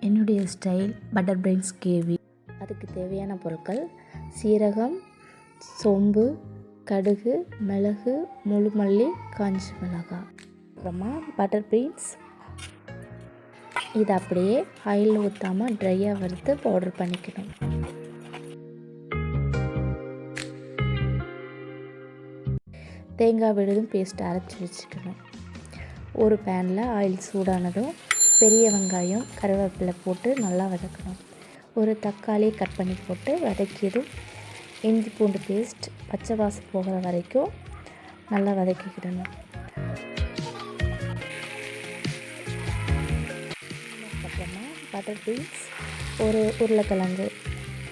என்னுடைய style butter beans gravy. அதுக்கு தேவையான பொருட்கள்: சீரகம், சோம்பு, கடுகு, மிளகு, முழு மல்லி, காஞ்ச மிளகாய். அப்புறமா பட்டர் பீன்ஸ். இதை அப்படியே ஆயில் ஊற்றாமல் ட்ரையாக வறுத்து பவுடர் பண்ணிக்கணும். தேங்காய் விழுதும் பேஸ்ட் அரைச்சி வச்சுக்கணும். ஒரு பேனில் ஆயில் சூடானதும் பெரிய வெங்காயம், கருவேப்பிலை போட்டு நல்லா வதக்கணும். ஒரு தக்காளி கட் பண்ணி போட்டு வதக்கியதும் இஞ்சி பூண்டு பேஸ்ட் பச்சை வாசம் போகிற வரைக்கும் நல்லா வதக்கிக்கிடணும். அப்புறமா பட்டர் பீன்ஸ், ஒரு உருளைக்கிழங்கு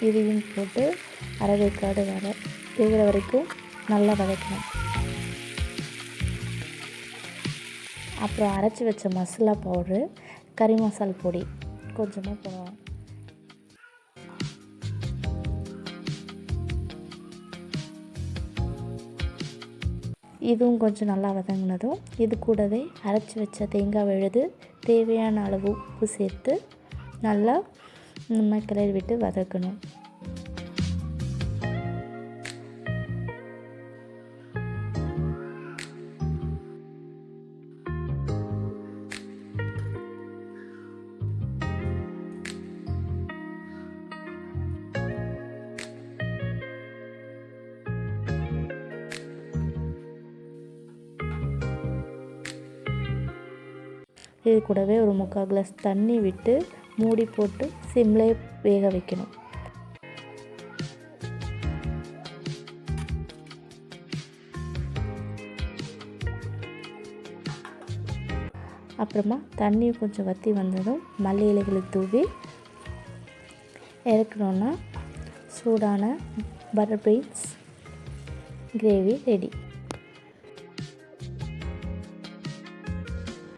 இதையும் போட்டு அரைவேக்காடு வேகிற வரைக்கும் நல்லா வதக்கணும். அப்புறம் அரைச்சி வச்ச மசாலா பவுட்ரு, கறி மசால் பொடி கொஞ்சமாக போடுவோம். இதுவும் கொஞ்சம் நல்லா வதங்கினதும் இது கூடவே அரைச்சி வச்ச தேங்காய் விழுது, தேவையான அளவு உப்பு சேர்த்து நல்லா கிளறி விட்டு வதக்கணும். இது கூடவே ஒரு 3/4 கிளாஸ் தண்ணி விட்டு மூடி போட்டு சிம்லே வேக வைக்கணும். அப்புறமா தண்ணி கொஞ்சம் வற்றி வந்ததும் மல்லி இலைகளை தூவி இறக்கணுன்னா சூடான பட்டர் பீன்ஸ் கிரேவி ரெடி.